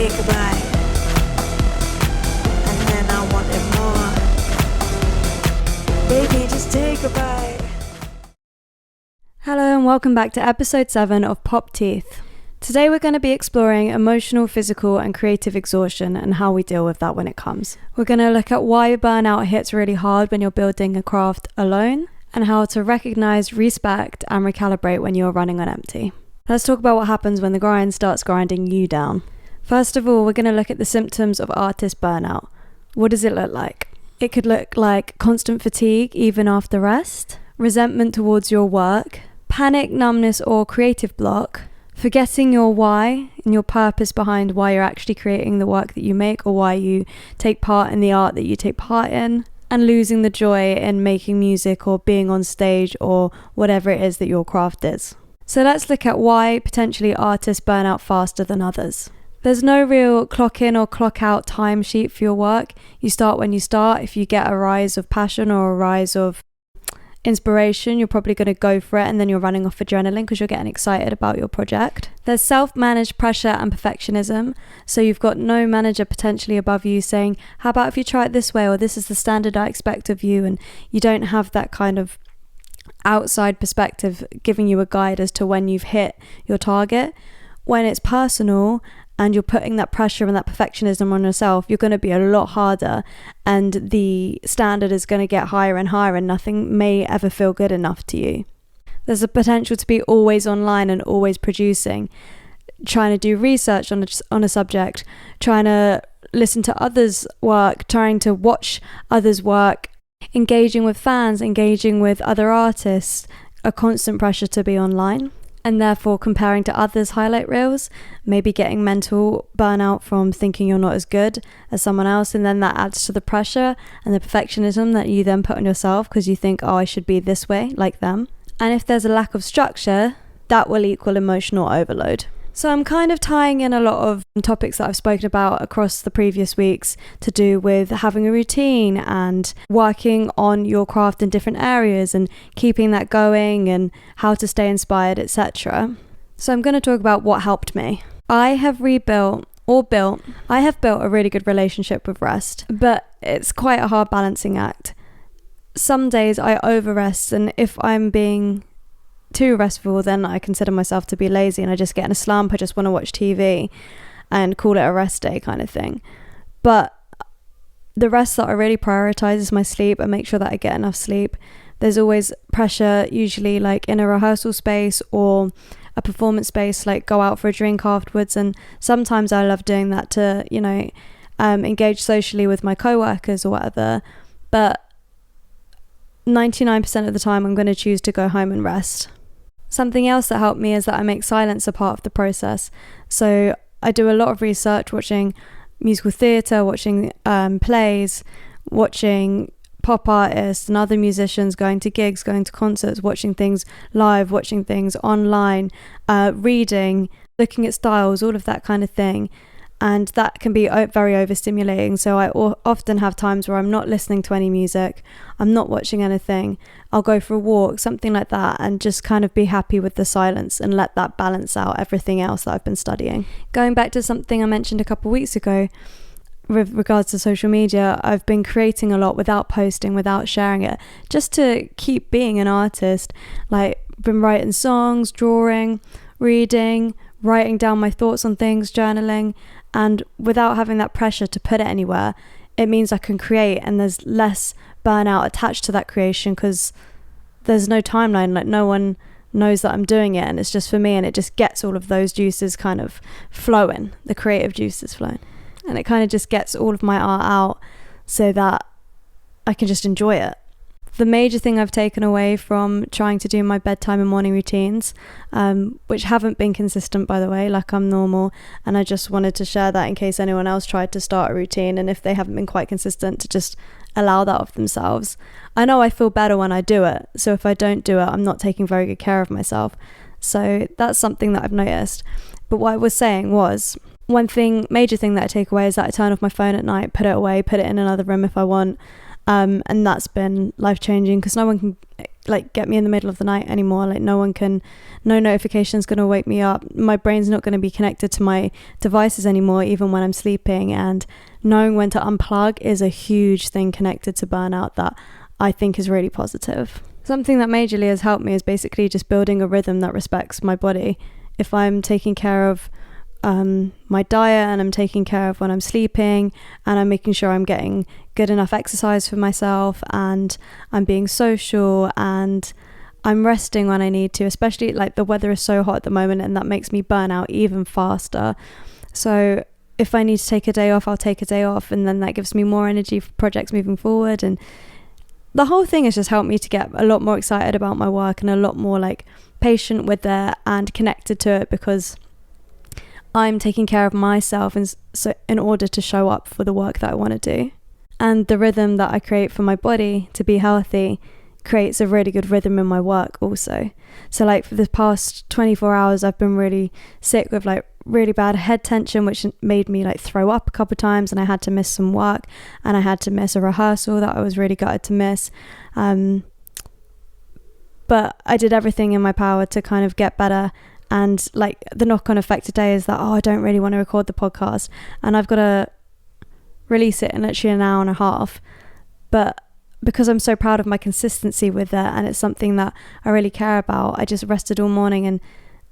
take a bite, and then I want it more. Baby, just take a bite. Hello and welcome back to episode 7 of Pop Teeth. Today we're going to be exploring emotional, physical and creative exhaustion and how we deal with that when it comes. We're going to look at why burnout hits really hard when you're building a craft alone, and how to recognize, respect and recalibrate when you're running on empty. Let's talk about what happens when the grind starts grinding you down. First of all, we're going to look at the symptoms of artist burnout. What does it look like? It could look like constant fatigue even after rest, resentment towards your work, panic, numbness or creative block, forgetting your why and your purpose behind why you're actually creating the work that you make or why you take part in the art that you take part in, and losing the joy in making music or being on stage or whatever it is that your craft is. So let's look at why potentially artists burn out faster than others. There's no real clock in or clock out timesheet for your work. You start when you start. If you get a rise of passion or a rise of inspiration, you're probably going to go for it, and then you're running off adrenaline because you're getting excited about your project. There's self-managed pressure and perfectionism. So you've got no manager potentially above you saying, how about if you try it this way, or this is the standard I expect of you, and you don't have that kind of outside perspective giving you a guide as to when you've hit your target. When it's personal and you're putting that pressure and that perfectionism on yourself, you're going to be a lot harder, and the standard is going to get higher and higher, and nothing may ever feel good enough to you. There's a potential to be always online and always producing, trying to do research on a subject, trying to listen to others' work, trying to watch others' work, engaging with fans, engaging with other artists, a constant pressure to be online, and therefore comparing to others' highlight reels, maybe getting mental burnout from thinking you're not as good as someone else, and then that adds to the pressure and the perfectionism that you then put on yourself because you think, oh, I should be this way, like them. And if there's a lack of structure, that will equal emotional overload. So I'm kind of tying in a lot of topics that I've spoken about across the previous weeks to do with having a routine and working on your craft in different areas and keeping that going and how to stay inspired, etc. So I'm going to talk about what helped me. I have built a really good relationship with rest, but it's quite a hard balancing act. Some days I over rest, and if I'm being too restful, then I consider myself to be lazy and I just get in a slump. I just want to watch TV and call it a rest day kind of thing. But the rest that I really prioritize is my sleep and make sure that I get enough sleep. There's always pressure, usually like in a rehearsal space or a performance space, like go out for a drink afterwards, and sometimes I love doing that to, engage socially with my co-workers or whatever, but 99% of the time I'm going to choose to go home and rest. Something else that helped me is that I make silence a part of the process. So I do a lot of research, watching musical theatre, watching plays, watching pop artists and other musicians, going to gigs, going to concerts, watching things live, watching things online, reading, looking at styles, all of that kind of thing. And that can be very overstimulating. So I often have times where I'm not listening to any music, I'm not watching anything, I'll go for a walk, something like that, and just kind of be happy with the silence and let that balance out everything else that I've been studying. Going back to something I mentioned a couple of weeks ago with regards to social media, I've been creating a lot without posting, without sharing it, just to keep being an artist. Like, been writing songs, drawing, reading, writing down my thoughts on things, journaling, and without having that pressure to put it anywhere, it means I can create, and there's less burnout attached to that creation because there's no timeline, like no one knows that I'm doing it, and it's just for me, and it just gets all of those juices kind of flowing, the creative juices flowing, and it kind of just gets all of my art out so that I can just enjoy it. The major thing I've taken away from trying to do my bedtime and morning routines, which haven't been consistent, by the way, like I'm normal, and I just wanted to share that in case anyone else tried to start a routine, and if they haven't been quite consistent, to just allow that of themselves. I know I feel better when I do it, so if I don't do it, I'm not taking very good care of myself. So that's something that I've noticed. But what I was saying was, major thing that I take away is that I turn off my phone at night, put it away, put it in another room if I want. And that's been life-changing because no one can like get me in the middle of the night anymore. Like no notification's going to wake me up. My brain's not going to be connected to my devices anymore, even when I'm sleeping. And knowing when to unplug is a huge thing connected to burnout that I think is really positive. Something that majorly has helped me is basically just building a rhythm that respects my body. If I'm taking care of my diet, and I'm taking care of when I'm sleeping, and I'm making sure I'm getting good enough exercise for myself, and I'm being social, and I'm resting when I need to, especially like the weather is so hot at the moment, and that makes me burn out even faster. So if I need to take a day off, I'll take a day off, and then that gives me more energy for projects moving forward. And the whole thing has just helped me to get a lot more excited about my work and a lot more like patient with it and connected to it, because I'm taking care of myself and so in order to show up for the work that I want to do. And the rhythm that I create for my body to be healthy creates a really good rhythm in my work also. So like for the past 24 hours, I've been really sick with like really bad head tension, which made me like throw up a couple of times, and I had to miss some work, and I had to miss a rehearsal that I was really gutted to miss. But I did everything in my power to kind of get better. And like the knock-on effect today is that, I don't really want to record the podcast, and I've got to release it in literally an hour and a half. But because I'm so proud of my consistency with it, and it's something that I really care about, I just rested all morning, and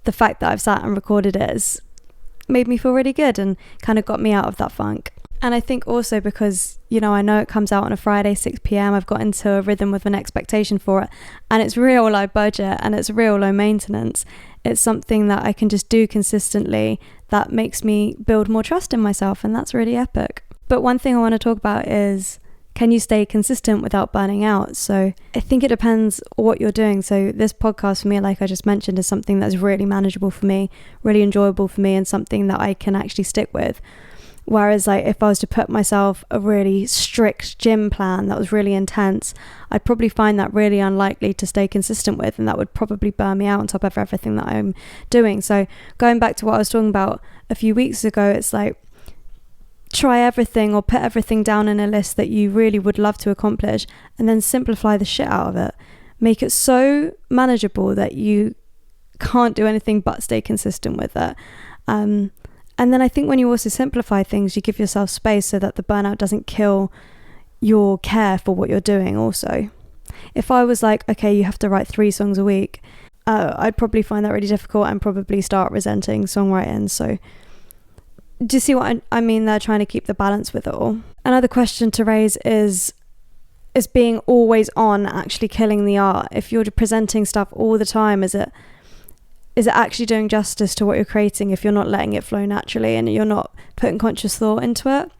the fact that I've sat and recorded it has made me feel really good and kind of got me out of that funk. And I think also because, I know it comes out on a Friday, 6 p.m, I've got into a rhythm with an expectation for it, and it's real low budget and it's real low maintenance. It's something that I can just do consistently that makes me build more trust in myself, and that's really epic. But one thing I want to talk about is, can you stay consistent without burning out? So I think it depends what you're doing. So this podcast for me, like I just mentioned, is something that's really manageable for me, really enjoyable for me, and something that I can actually stick with. Whereas like if I was to put myself a really strict gym plan that was really intense, I'd probably find that really unlikely to stay consistent with, and that would probably burn me out on top of everything that I'm doing. So going back to what I was talking about a few weeks ago, it's like try everything or put everything down in a list that you really would love to accomplish, and then simplify the shit out of it. Make it so manageable that you can't do anything but stay consistent with it. And then I think when you also simplify things, you give yourself space so that the burnout doesn't kill your care for what you're doing also. If I was like, okay, you have to write 3 songs a week, I'd probably find that really difficult and probably start resenting songwriting. So do you see what I mean there, trying to keep the balance with it all? Another question to raise is being always on actually killing the art? If you're presenting stuff all the time, is it actually doing justice to what you're creating if you're not letting it flow naturally and you're not putting conscious thought into it?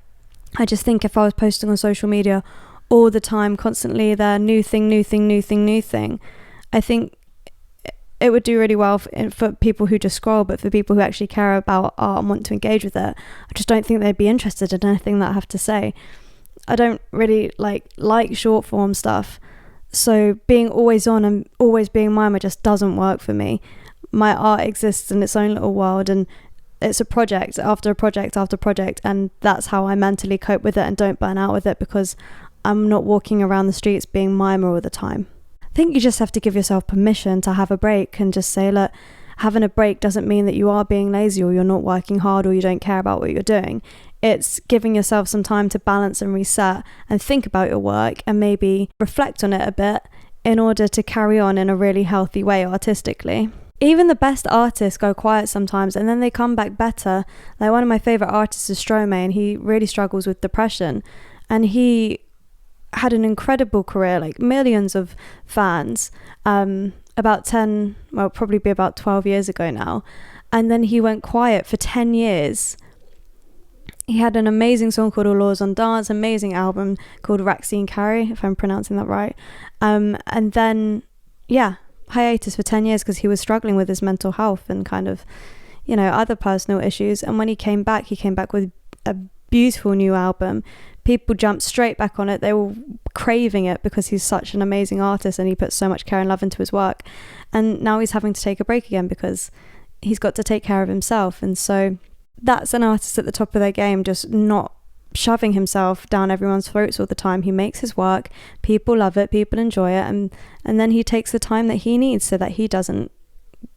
I just think if I was posting on social media all the time, constantly there, new thing, I think it would do really well for people who just scroll, but for people who actually care about art and want to engage with it, I just don't think they'd be interested in anything that I have to say. I don't really like short form stuff, so being always on and always being Mimah just doesn't work for me. My art exists in its own little world, and it's a project after a project after project, and that's how I mentally cope with it and don't burn out with it, because I'm not walking around the streets being Mimah all the time. I think you just have to give yourself permission to have a break and just say, look, having a break doesn't mean that you are being lazy or you're not working hard or you don't care about what you're doing. It's giving yourself some time to balance and reset and think about your work and maybe reflect on it a bit in order to carry on in a really healthy way artistically. Even the best artists go quiet sometimes and then they come back better. Like one of my favourite artists is Stromae, and he really struggles with depression, and he had an incredible career, like millions of fans, about 12 years ago now, and then he went quiet for 10 years. He had an amazing song called All Laws on Dance, amazing album called Raxine Carey, if I'm pronouncing that right, and then hiatus for 10 years because he was struggling with his mental health and kind of, other personal issues. And when he came back with a beautiful new album. People jumped straight back on it. They were craving it because he's such an amazing artist and he puts so much care and love into his work. And now he's having to take a break again because he's got to take care of himself. And so that's an artist at the top of their game, just not shoving himself down everyone's throats all the time. He makes his work, people love it, people enjoy it, and then he takes the time that he needs so that he doesn't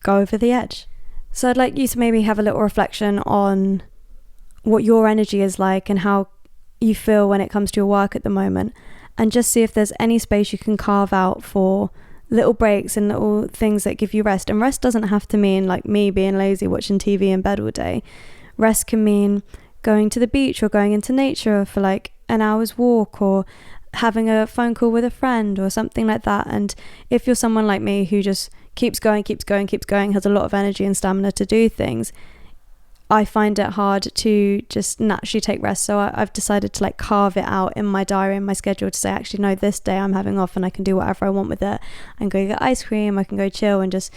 go over the edge. So I'd like you to maybe have a little reflection on what your energy is like and how you feel when it comes to your work at the moment, and just see if there's any space you can carve out for little breaks and little things that give you rest. And rest doesn't have to mean like me being lazy watching TV in bed all day. Rest can mean going to the beach or going into nature for like an hour's walk, or having a phone call with a friend or something like that. And if you're someone like me who just keeps going, has a lot of energy and stamina to do things, I find it hard to just naturally take rest. So I've decided to like carve it out in my diary, in my schedule, to say, actually no, this day I'm having off and I can do whatever I want with it. I can go get ice cream, I can go chill and just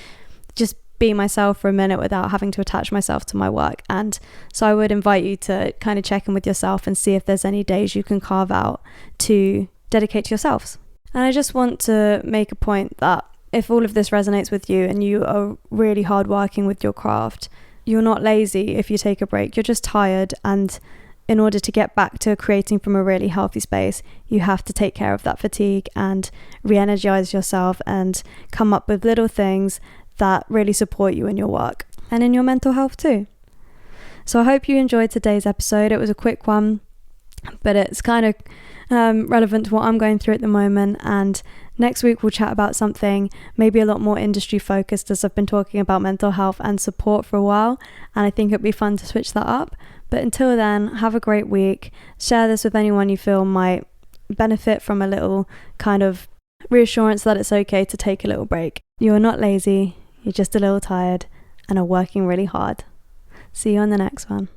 be myself for a minute without having to attach myself to my work. And so I would invite you to kind of check in with yourself and see if there's any days you can carve out to dedicate to yourselves. And I just want to make a point that if all of this resonates with you and you are really hard working with your craft, you're not lazy if you take a break. You're just tired, and in order to get back to creating from a really healthy space, you have to take care of that fatigue and re-energize yourself and come up with little things that really support you in your work and in your mental health too. So I hope you enjoyed today's episode. It was a quick one, but it's kind of relevant to what I'm going through at the moment. And next week we'll chat about something maybe a lot more industry focused, as I've been talking about mental health and support for a while, and I think it'd be fun to switch that up. But until then, have a great week. Share this with anyone you feel might benefit from a little kind of reassurance that it's okay to take a little break. You're not lazy, you're just a little tired and are working really hard. See you on the next one.